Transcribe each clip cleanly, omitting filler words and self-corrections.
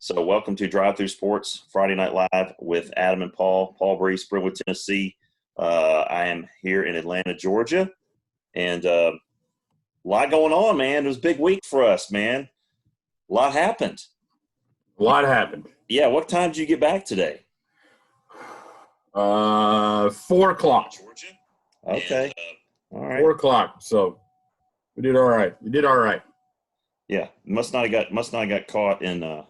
So, welcome to Drive Through Sports Friday Night Live with Adam and Paul. Paul Brees, Brentwood, Tennessee. I am here in Atlanta, Georgia, and a lot going on, man. It was a big week for us, man. A lot happened. A lot happened. Yeah, what time did you get back today? 4:00. Georgia. Okay. All right. 4:00. So we did all right. Yeah, must not have got caught in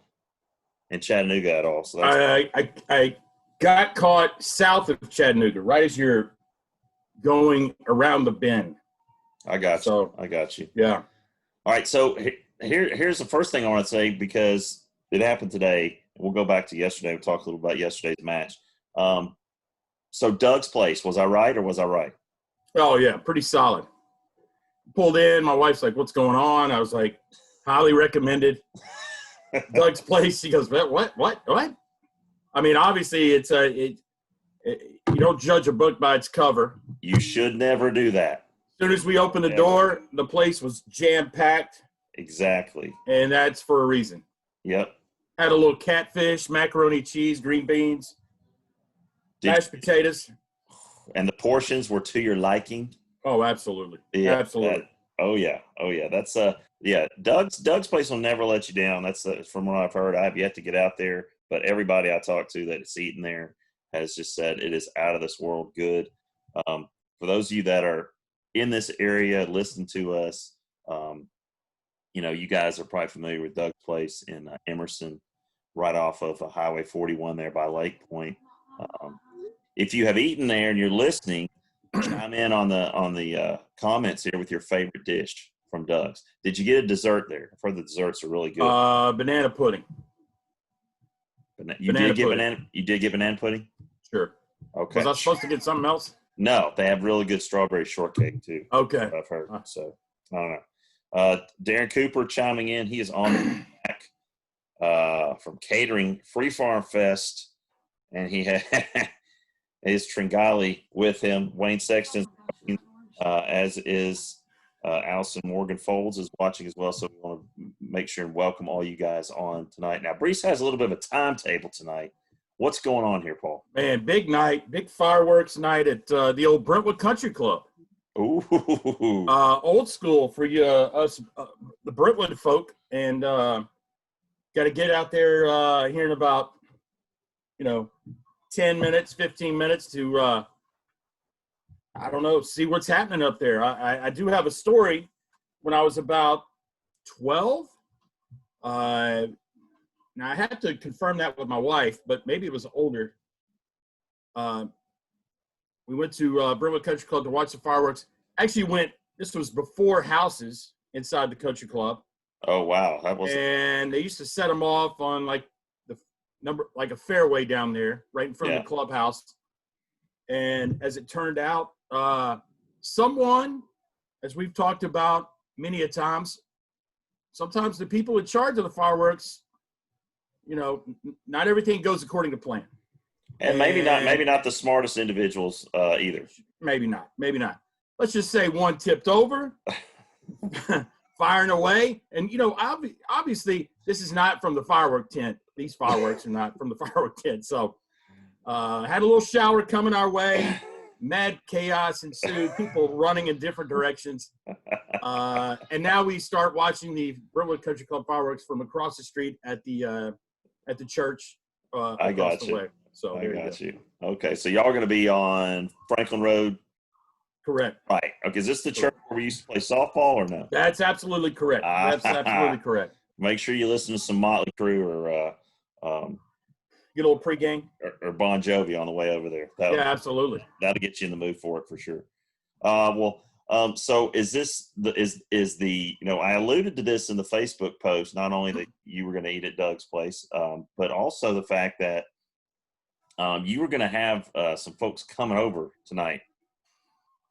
Chattanooga at all. So that's I got caught south of Chattanooga, right as you're going around the bend. I got you. I got you. Yeah. All right. So here's the first thing I want to say because it happened today. We'll go back to yesterday. We'll talk a little about yesterday's match. So Doug's Place, was I right or was I right? Oh, yeah, pretty solid. Pulled in. My wife's like, what's going on? I was like, highly recommended. Doug's Place. She goes, what? I mean, obviously, you don't judge a book by its cover. You should never do that. As soon as we opened the door, the place was jam-packed. Exactly. And that's for a reason. Yep. Had a little catfish, macaroni, cheese, green beans, mashed potatoes. And the portions were to your liking? Oh, absolutely. Yeah, absolutely. Oh, yeah. That's Doug's Place will never let you down. That's from what I've heard. I have yet to get out there, but everybody I talk to that's eaten there has just said it is out of this world good. For those of you that are in this area, listen to us. You guys are probably familiar with Doug's Place in Emerson, right off of Highway 41 there by Lake Point. If you have eaten there and you're listening, chime in on the comments here with your favorite dish from Doug's. Did you get a dessert there? I've heard the desserts are really good. Banana pudding. You did get banana pudding? Sure. Okay. Was I supposed to get something else? No, they have really good strawberry shortcake too. Okay. I've heard. So I don't know. Darren Cooper chiming in. He is on the back from catering Free Farm Fest, and he had his Tringali with him. Wayne Sexton, as is Allison Morgan Folds is watching as well. So we want to make sure and welcome all you guys on tonight. Now, Brees has a little bit of a timetable tonight. What's going on here, Paul? Man, big night, big fireworks night at the old Brentwood Country Club. Ooh. Old school for you, us, the Brentwood folk, and got to get out there here in about, 10 minutes, 15 minutes to, see what's happening up there. I do have a story. When I was about 12, now I had to confirm that with my wife, but maybe it was older. We went to Brentwood Country Club to watch the fireworks. Actually this was before houses inside the country club. Oh, wow. And they used to set them off on like a fairway down there right in front of the clubhouse. And as it turned out, someone, as we've talked about many a times, sometimes the people in charge of the fireworks, not everything goes according to plan. And maybe not the smartest individuals either. Maybe not. Let's just say one tipped over, firing away. And, obviously this is not from the firework tent. These fireworks are not from the firework tent. So had a little shower coming our way. Mad chaos ensued, people running in different directions. And now we start watching the Brentwood Country Club fireworks from across the street at the church. I got you. Way. So I got you. Okay, so y'all are going to be on Franklin Road? Correct. Right. Okay, is this the church where we used to play softball or no? That's absolutely correct. That's absolutely correct. Make sure you listen to some Motley Crue or get a little pregame or Bon Jovi on the way over there. Absolutely. That'll get you in the mood for it for sure. So is this I alluded to this in the Facebook post, not only that you were going to eat at Doug's Place, but also the fact that you were going to have some folks coming over tonight.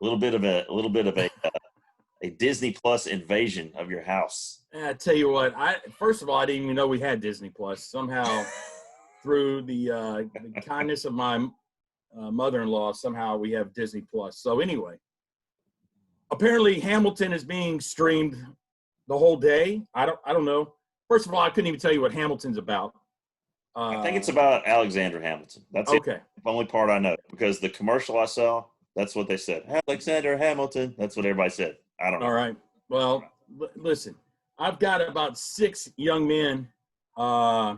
A little bit of a Disney Plus invasion of your house. I tell you what, first of all, I didn't even know we had Disney Plus. Somehow, through the kindness of my mother-in-law, somehow we have Disney Plus. So anyway, apparently Hamilton is being streamed the whole day. I don't know. First of all, I couldn't even tell you what Hamilton's about. I think it's about Alexander Hamilton. That's it. Okay. The only part I know because the commercial I saw, that's what they said. Alexander Hamilton. That's what everybody said. I don't know. All right. Well, listen, I've got about 6 young men. I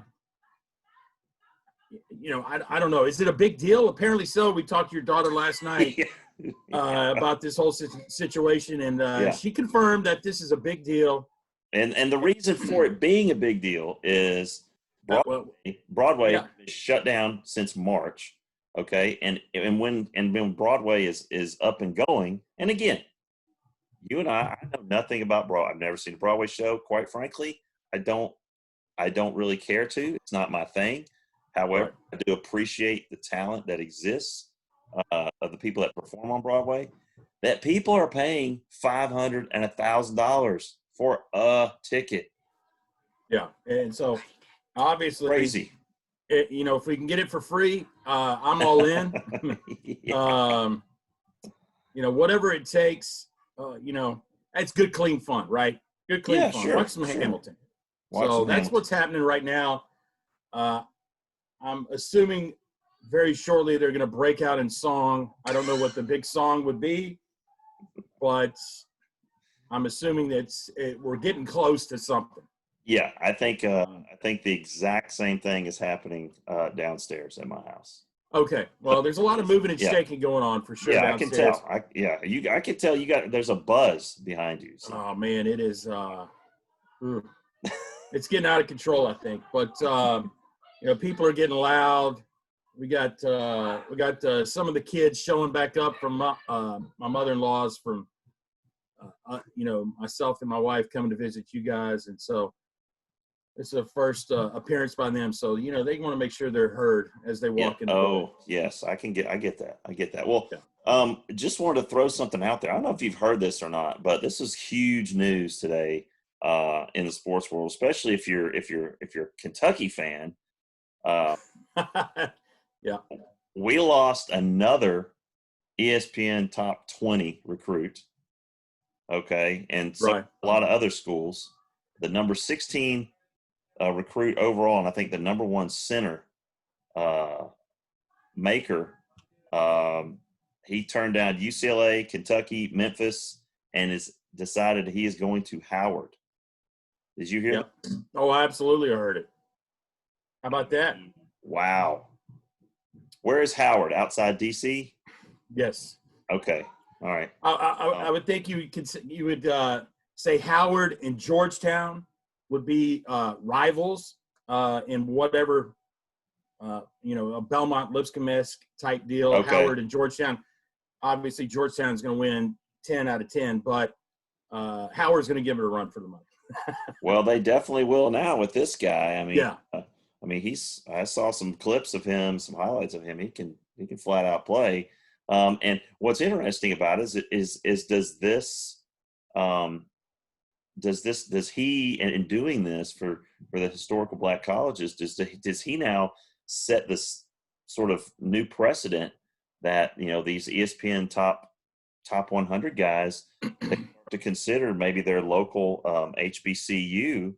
don't know. Is it a big deal? Apparently so. We talked to your daughter last night about this whole situation, and she confirmed that this is a big deal. And the reason for it being a big deal is Broadway is shut down since March. Okay, and when Broadway is up and going, and again, you and I know nothing about Broadway. I've never seen a Broadway show. Quite frankly, I don't really care to. It's not my thing. However, I do appreciate the talent that exists of the people that perform on Broadway. That people are paying $500 and $1,000 for a ticket. Yeah, and so obviously, crazy. If we can get it for free, I'm all in. Whatever it takes. It's good, clean fun, right? Good, clean fun. Sure, Watch some Hamilton. Watch so some that's Hamilton. What's happening right now. I'm assuming very shortly they're going to break out in song. I don't know what the big song would be, but I'm assuming that we're getting close to something. Yeah, I think the exact same thing is happening downstairs at my house. Okay, well, there's a lot of moving and shaking going on for sure. Yeah, downstairs. I can tell. I can tell there's a buzz behind you. So. Oh man, it is. It's getting out of control, I think. But people are getting loud. We got some of the kids showing back up from my mother-in-law's from myself and my wife coming to visit you guys, and so it's a first appearance by them. So they want to make sure they're heard as they walk in. Yes, I get that. Well, just wanted to throw something out there. I don't know if you've heard this or not, but this is huge news today in the sports world, especially if you're a Kentucky fan. Yeah, we lost another ESPN top 20 recruit. Okay, and a lot of other schools. The number 16 recruit overall, and I think the number 1 center maker. He turned down UCLA, Kentucky, Memphis, and has decided he is going to Howard. Did you hear? Yep. Oh, absolutely, I heard it. How about that? Wow. Where is Howard? Outside DC? Yes. Okay. All right. I would think you would say Howard and Georgetown would be rivals in whatever a Belmont Lipscomb-esque type deal. Okay. Howard and Georgetown. Obviously, Georgetown's going to win 10 out of 10, but Howard's going to give it a run for the money. Well, they definitely will now with this guy. I mean, yeah. I saw some clips of him, some highlights of him. He can flat out play. And what's interesting about it is does he in doing this for the historical black colleges, does he now set this sort of new precedent that these ESPN top 100 guys to consider maybe their local HBCU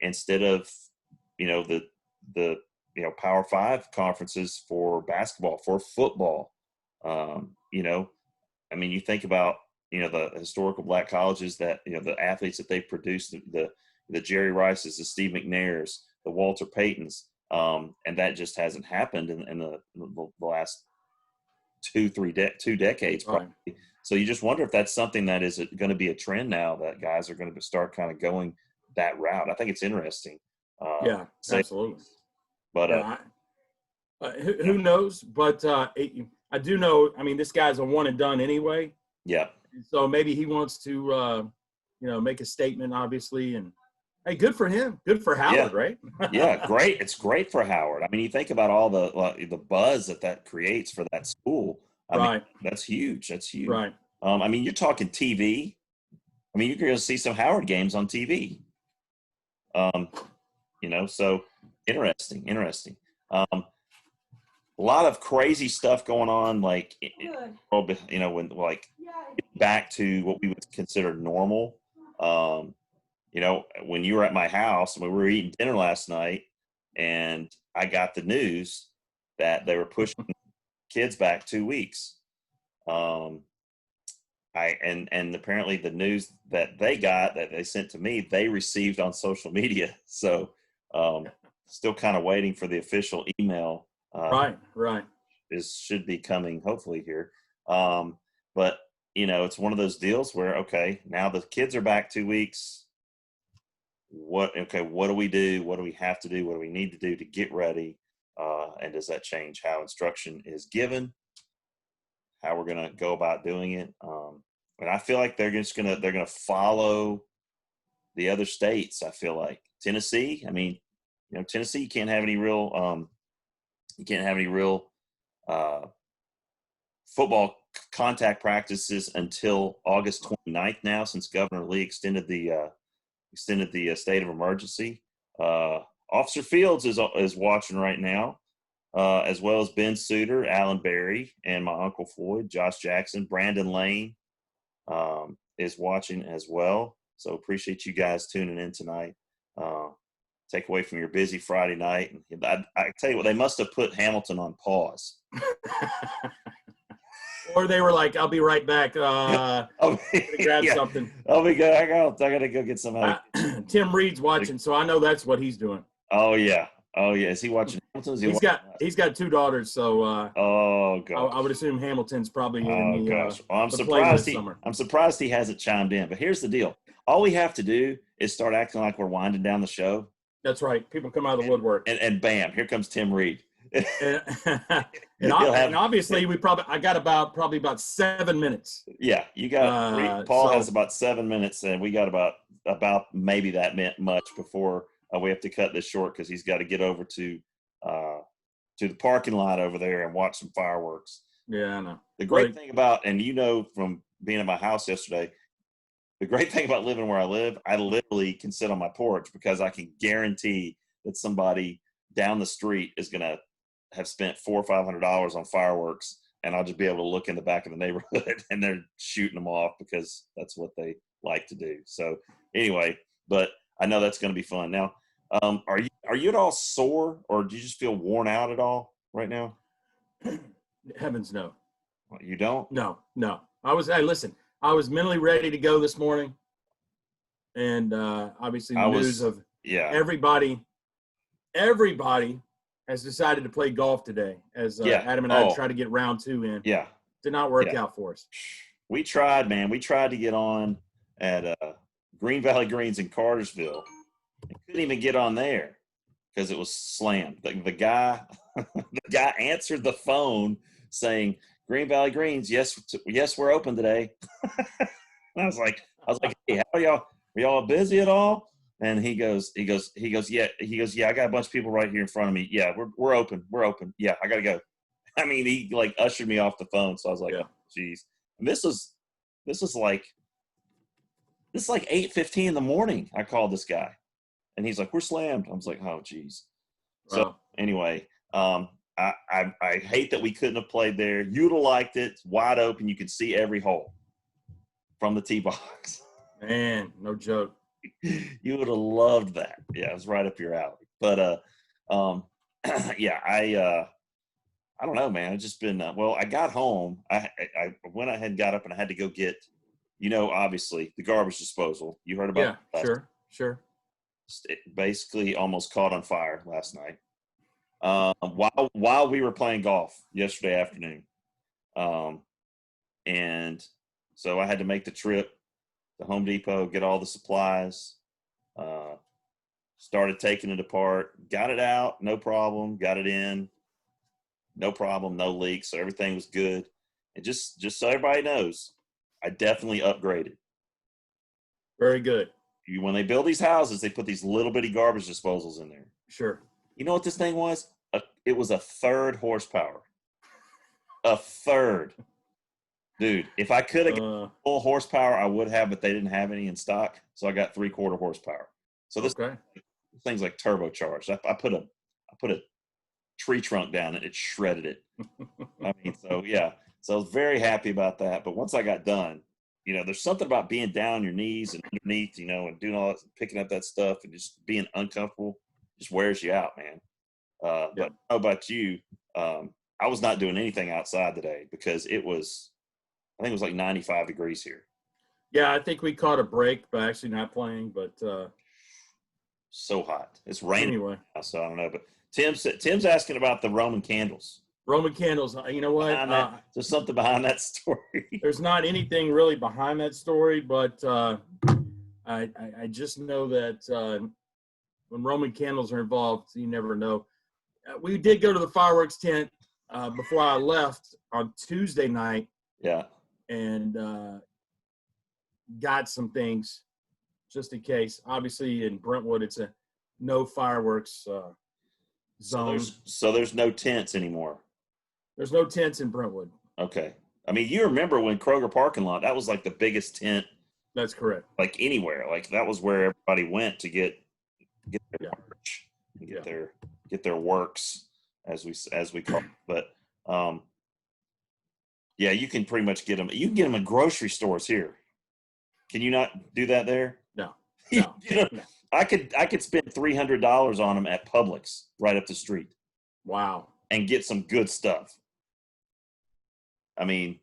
instead of the Power 5 conferences for basketball, for football. You think about the historical black colleges that the athletes that they produced, the Jerry Rices, the Steve McNairs, the Walter Paytons, and that just hasn't happened in the last two decades probably. Right. So you just wonder if that's something that is going to be a trend now, that guys are going to start kind of going that route. I think it's interesting. Yeah, absolutely. But who knows? But I do know. I mean, this guy's a one and done anyway. Yeah. So maybe he wants to, make a statement, obviously, and hey, good for him. Good for Howard, right? Yeah, great. It's great for Howard. I mean, you think about all the buzz that creates for that school. I mean, that's huge. That's huge. Right. You're talking TV. I mean, you're going to see some Howard games on TV. So interesting. A lot of crazy stuff going on, like, when back to what we would consider normal. When you were at my house and we were eating dinner last night, and I got the news that they were pushing kids back 2 weeks. And apparently the news that they got, that they sent to me, they received on social media. So still kind of waiting for the official email. Right. Should be coming hopefully here. But it's one of those deals where, okay, now the kids are back 2 weeks. What do we do? What do we have to do? What do we need to do to get ready? And does that change how instruction is given? How we're going to go about doing it? And I feel like they're gonna follow the other states. I feel like Tennessee. I mean, Tennessee, you can't have any real football contact practices until August 29th now, since Governor Lee extended the state of emergency. Officer Fields is watching right now, as well as Ben Suter, Alan Berry, and my Uncle Floyd, Josh Jackson. Brandon Lane is watching as well. So appreciate you guys tuning in tonight. Take away from your busy Friday night. And I tell you what, they must have put Hamilton on pause. Or they were like, I'll be right back. Grab something. I'll be good. I gotta go get some. Tim Reed's watching, so I know that's what he's doing. Oh yeah. Is he watching Hamilton? He's got 2 daughters, so oh god. I would assume Hamilton's probably in the gosh. Well, I'm surprised he hasn't chimed in. But here's the deal. All we have to do is start acting like we're winding down the show. That's right. People come out of the woodwork. And bam, here comes Tim Reed. and obviously I got probably about 7 minutes. Yeah, you got Paul has about 7 minutes, and we got about maybe that much before we have to cut this short, because he's got to get over to the parking lot over there and watch some fireworks. Yeah, I know. The great thing about, and from being at my house yesterday, the great thing about living where I live, I literally can sit on my porch, because I can guarantee that somebody down the street is going to have spent $400 or $500 on fireworks, and I'll just be able to look in the back of the neighborhood and they're shooting them off, because that's what they like to do. So anyway, but I know that's going to be fun. Now, are you at all sore, or do you just feel worn out at all right now? Heavens no. You don't? No. I was mentally ready to go this morning, and obviously the news of everybody has decided to play golf today, as Adam and I try to get round 2 in. Yeah. Did not work out for us. We tried, man. We tried to get on at Green Valley Greens in Cartersville. We couldn't even get on there because it was slammed. The guy answered the phone saying, "Green Valley Greens, yes, we're open today." And I was like, "Hey, how are y'all? Are y'all busy at all?" And he goes, yeah. I got a bunch of people right here in front of me. Yeah, we're open. Yeah, I gotta go. I mean, he like ushered me off the phone. So I was like, oh, geez. And this is like 8:15 in the morning. I called this guy, and he's like, "We're slammed." I was like, "Oh, geez." Wow. So anyway, I hate that we couldn't have played there. You'd have liked it. It's wide open. You could see every hole from the tee box. Man, no joke. You would have loved that. Yeah, it was right up your alley. But yeah, I don't know, man. It's just been I got home. I went ahead and got up, and I had to go get, obviously the garbage disposal. You heard about that? Sure. It basically almost caught on fire last night. While we were playing golf yesterday afternoon. And so I had to make the trip to Home Depot, get all the supplies, started taking it apart, got it out, no problem, got it in, no problem, no leaks, so everything was good. And just so everybody knows, I definitely upgraded. Very good. When they build these houses, they put these little bitty garbage disposals in there. Sure. You know what this thing was? It was a 3rd horsepower. A 3rd. Dude, if I could have got full horsepower, I would have, but they didn't have any in stock. So I got 3/4 horsepower. So this thing's like turbocharged. I put a tree trunk down and it shredded it. I mean, so yeah. So I was very happy about that. But once I got done, there's something about being down on your knees and underneath, and doing all that, picking up that stuff and just being uncomfortable, just wears you out, man. But I don't know about you. I was not doing anything outside today because I think it was like 95 degrees here. Yeah, I think we caught a break by actually not playing, but So hot. It's raining anyway. now, so I don't know. But Tim's asking about the Roman candles. Roman candles. You know what? There's something behind that story. There's not anything really behind that story, but I just know that when Roman candles are involved, you never know. We did go to the fireworks tent before I left on Tuesday night. Yeah. And got some things just in case. Obviously, in Brentwood, it's a no fireworks zone. So there's no tents anymore. There's no tents in Brentwood. Okay. I mean, you remember when Kroger parking lot, that was like the biggest tent. That's correct. Like anywhere. Like that was where everybody went to get their merch, get their works, as we call it. But yeah, you can pretty much get them. You can get them in grocery stores here. Can you not do that there? No. No. I could spend $300 on them at Publix right up the street. Wow. And get some good stuff. I mean,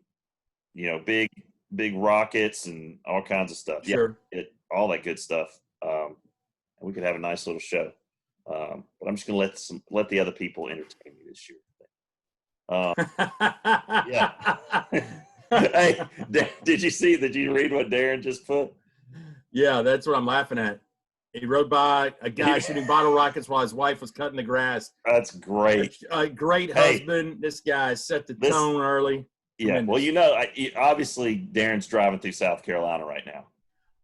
big rockets and all kinds of stuff. Sure. Yeah, all that good stuff. We could have a nice little show. But I'm just gonna let the other people entertain me this year. Yeah. Hey, did you read what Darren just put? Yeah, that's what I'm laughing at. He rode by a guy shooting bottle rockets while his wife was cutting the grass. That's great. A great husband. This guy set the tone early. Yeah. Well, obviously Darren's driving through South Carolina right now.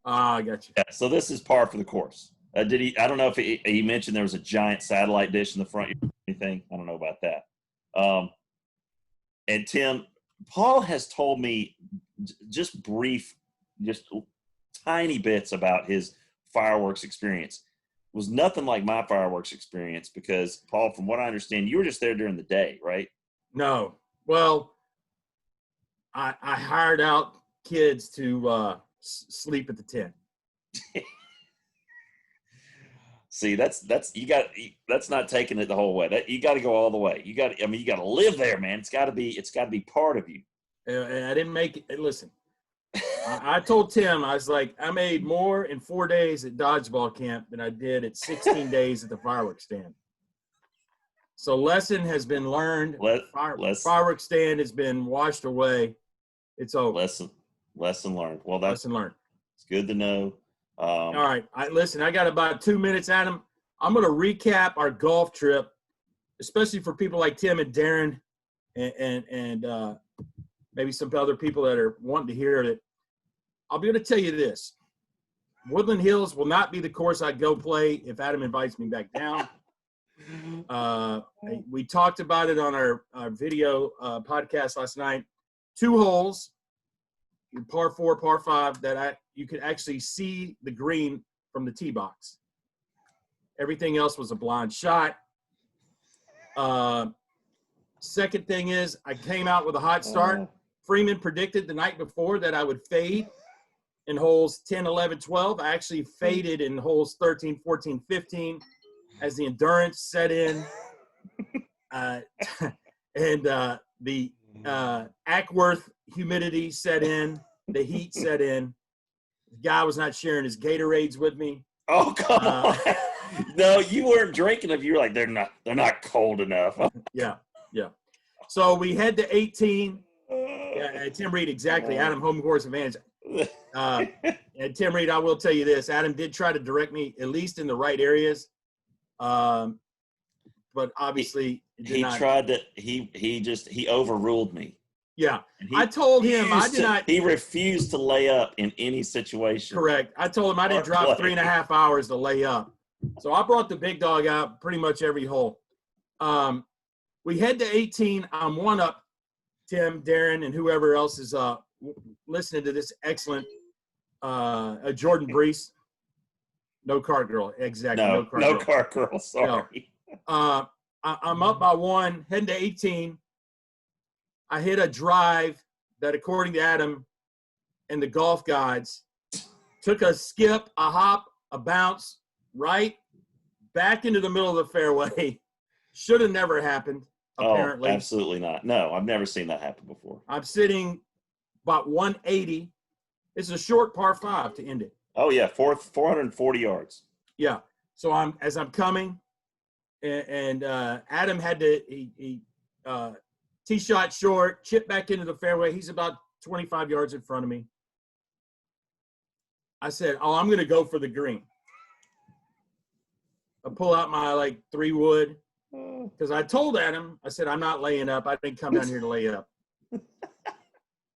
I got you. Yeah, so this is par for the course. Did he? I don't know if he mentioned there was a giant satellite dish in the front or anything. I don't know about that. And Tim, Paul has told me just tiny bits about his fireworks experience. It was nothing like my fireworks experience because, Paul, from what I understand, you were just there during the day, right? No. Well, I hired out kids to sleep at the tent. See, that's not taking it the whole way. You got to go all the way. You got to live there, man. It's got to be part of you. And I didn't make it. Listen, I told Tim, I was like, I made more in 4 days at dodgeball camp than I did at 16 days at the fireworks stand. So lesson has been learned. Fireworks stand has been washed away. It's over. Lesson learned. Well, lesson learned. It's good to know. All right. I got about 2 minutes, Adam. I'm going to recap our golf trip, especially for people like Tim and Darren and maybe some other people that are wanting to hear it. I'll be able to tell you this. Woodland Hills will not be the course I go play if Adam invites me back down. We talked about it on our video podcast last night. 2 holes, par 4, par 5, that you could actually see the green from the tee box. Everything else was a blind shot. Second thing is I came out with a hot start. Freeman predicted the night before that I would fade in holes 10, 11, 12. I actually faded in holes 13, 14, 15 as the endurance set in. And the Ackworth humidity set in. The heat set in. The guy was not sharing his Gatorades with me. Oh, come on. No, you weren't drinking them. You were like, they're not cold enough. Yeah. So we head to 18. Tim Reed, exactly. Adam, home course advantage. And Tim Reed, I will tell you this. Adam did try to direct me at least in the right areas. But obviously he overruled me. Yeah. I told him he refused to lay up in any situation. Correct. I told him I didn't drive 3.5 hours to lay up. So I brought the big dog out pretty much every hole. We head to 18. I'm one up. Tim, Darren, and whoever else is listening to this excellent Jordan Brees. No car girl. Exactly. No car girl. Sorry. No. I'm up by 1, heading to 18. I hit a drive that, according to Adam and the golf guides, took a skip, a hop, a bounce, right back into the middle of the fairway. Should have never happened, apparently. Oh, absolutely not. No, I've never seen that happen before. I'm sitting about 180. It's a short par 5 to end it. Oh yeah, 440 yards. Yeah. So as I'm coming, and Adam had to he tee shot short, chip back into the fairway. He's about 25 yards in front of me. I said, "Oh, I'm going to go for the green." I pull out my 3-wood because I told Adam, I said, "I'm not laying up. I didn't come down here to lay up."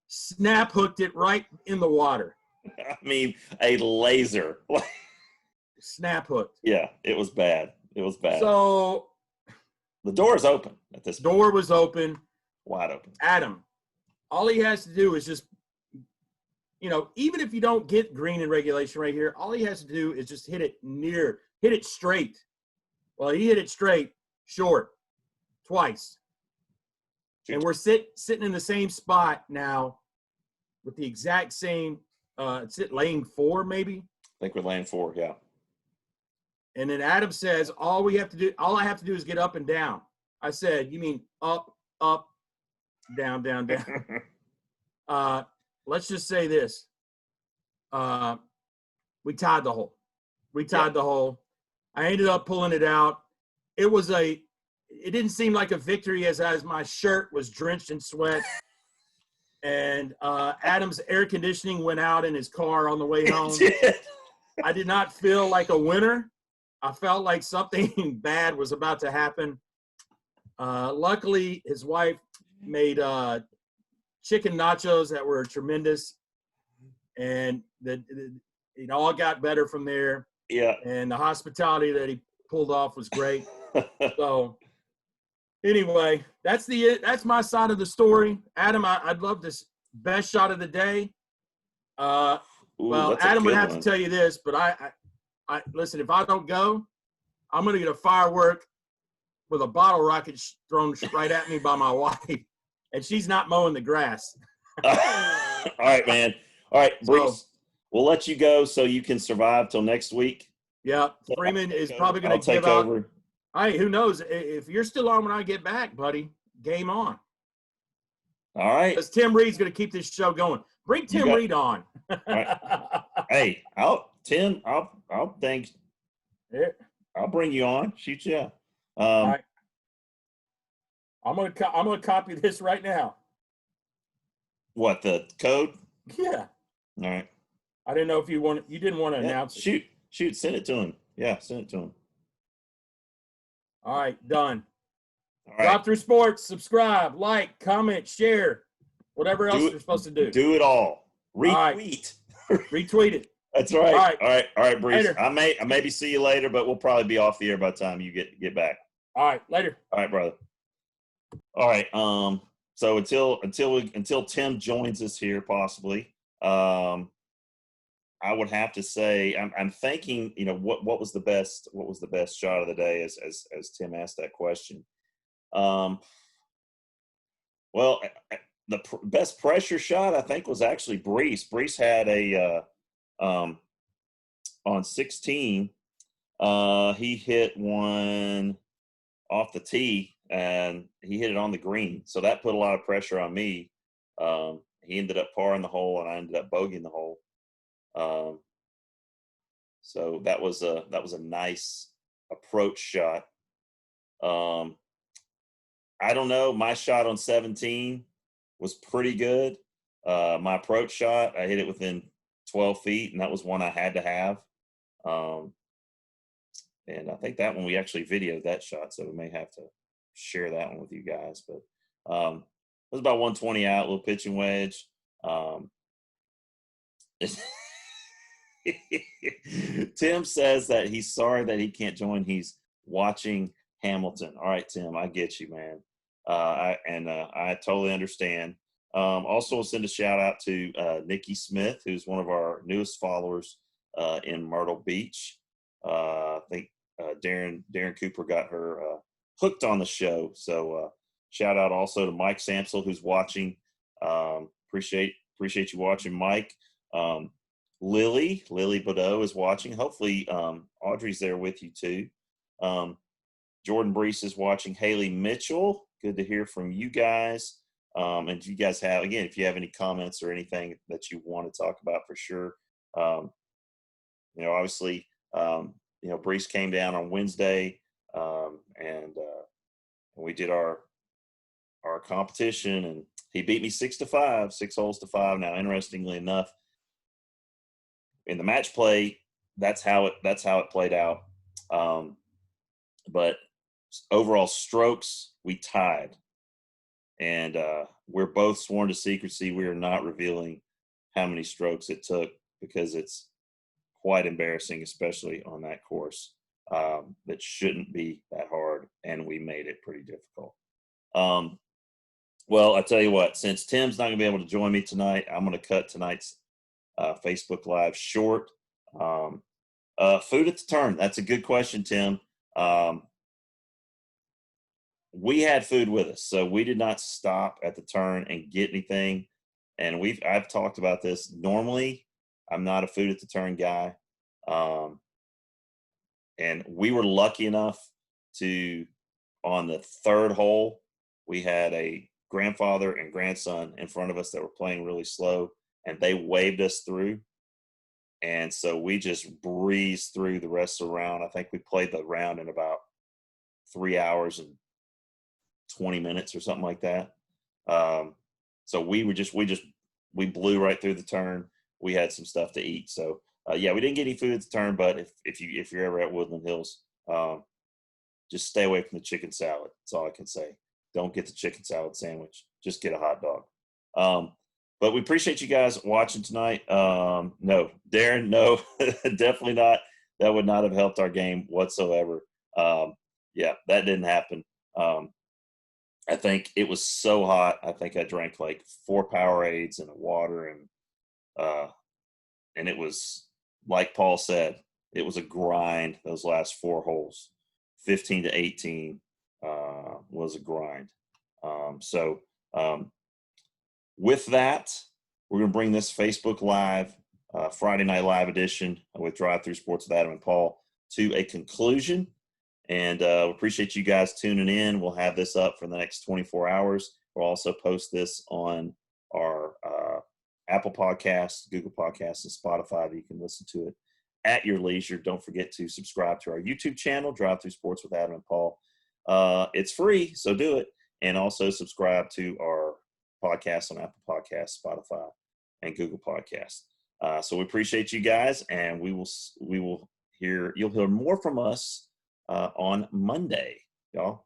Snap hooked it right in the water. I mean, a laser. Snap hooked. Yeah, it was bad. It was bad. So the door is open at this point. Door was open. Wide open. Adam, all he has to do is just, even if you don't get green in regulation right here, all he has to do is just hit it straight. Well, he hit it straight, short, twice. And we're sitting in the same spot now with the exact same, it's at lane 4 maybe? I think we're lane 4, yeah. And then Adam says, all I have to do is get up and down. I said, you mean up, up, down, down, down. Let's just say this. We tied the hole. The hole. I ended up pulling it out. It didn't seem like a victory as my shirt was drenched in sweat. And Adam's air conditioning went out in his car on the way home. I did not feel like a winner. I felt like something bad was about to happen. Luckily, his wife made chicken nachos that were tremendous, and it all got better from there. Yeah. And the hospitality that he pulled off was great. So, anyway, that's my side of the story. Adam, I'd love this best shot of the day. Well, Adam would have to tell you this, but I listen. If I don't go, I'm going to get a firework with a bottle rocket thrown right at me by my wife, and she's not mowing the grass. All right, man. All right, Brees, we'll let you go so you can survive till next week. Yeah, Freeman is probably going to give out. Over. Hey, who knows? If you're still on when I get back, buddy, game on. All right. Because Tim Reed's going to keep this show going. Bring Tim Reed on. Right. Hey, I'll bring you on. Shoot you. All right. I'm gonna copy this right now. What, the code? Yeah. All right. I didn't know if you didn't want to announce it. Shoot, send it to him. Yeah, send it to him. All right, done. All right. Drop Through Sports, subscribe, like, comment, share, whatever else you're supposed to do. Do it all. Retweet. All right. Retweet it. That's right. All right, Brees. Later. I maybe see you later, but we'll probably be off the air by the time you get back. All right, later. All right, brother. All right. So until Tim joins us here, possibly, I would have to say I'm thinking, what was the best shot of the day as Tim asked that question. Well, the best pressure shot I think was actually Brees. Brees had a on 16. He hit one off the tee and he hit it on the green, so that put a lot of pressure on me. He ended up parring the hole and I ended up bogeying the hole. So that was a nice approach shot. I don't know. My shot on 17 was pretty good. My approach shot, I hit it within 12 feet, and that was one I had to have. And I think that one we actually videoed that shot, so we may have to share that one with you guys. But it was about 120 out, little pitching wedge. Tim says that he's sorry that he can't join. He's watching Hamilton. All right, Tim, I get you, man. I totally understand. Also, we'll send a shout out to Nikki Smith, who's one of our newest followers in Myrtle Beach. I think Darren Cooper got her hooked on the show. So shout out also to Mike Samsel, who's watching. Appreciate you watching, Mike. Lily Bordeaux is watching. Hopefully Audrey's there with you too. Jordan Brees is watching. Haley Mitchell, good to hear from you guys. And if you guys have, again, if you have any comments or anything that you want to talk about for sure, obviously, Brees came down on Wednesday, and we did our competition, and he beat me 6-5, 6 holes to 5. Now, interestingly enough, in the match play, that's how it played out. But overall strokes, we tied, and we're both sworn to secrecy. We are not revealing how many strokes it took because it's quite embarrassing, especially on that course. That shouldn't be that hard, and we made it pretty difficult. Well, I tell you what, since Tim's not going to be able to join me tonight, I'm going to cut tonight's Facebook Live short. Food at the turn. That's a good question, Tim. We had food with us, so we did not stop at the turn and get anything. And I've talked about this. Normally, I'm not a food at the turn guy. And we were lucky enough to, on the third hole, we had a grandfather and grandson in front of us that were playing really slow, and they waved us through. And so we just breezed through the rest of the round. I think we played the round in about 3 hours and 20 minutes or something like that. So we blew right through the turn. We had some stuff to eat. So we didn't get any food at the turn, but if you're ever at Woodland Hills, just stay away from the chicken salad. That's all I can say. Don't get the chicken salad sandwich. Just get a hot dog. But we appreciate you guys watching tonight. No, Darren, no, definitely not. That would not have helped our game whatsoever. That didn't happen. I think it was so hot. I think I drank like 4 Powerades and water, and it was, like Paul said, it was a grind. Those last 4 holes, 15 to 18, was a grind. With that, we're going to bring this Facebook Live, Friday Night Live edition with Drive Through Sports with Adam and Paul to a conclusion. And we appreciate you guys tuning in. We'll have this up for the next 24 hours. We'll also post this on our Apple Podcasts, Google Podcasts, and Spotify, that you can listen to it at your leisure. Don't forget to subscribe to our YouTube channel, Drive Through Sports with Adam and Paul. It's free, so do it. And also subscribe to our podcast on Apple Podcasts, Spotify, and Google Podcasts. So we appreciate you guys, and you'll hear more from us on Monday, y'all.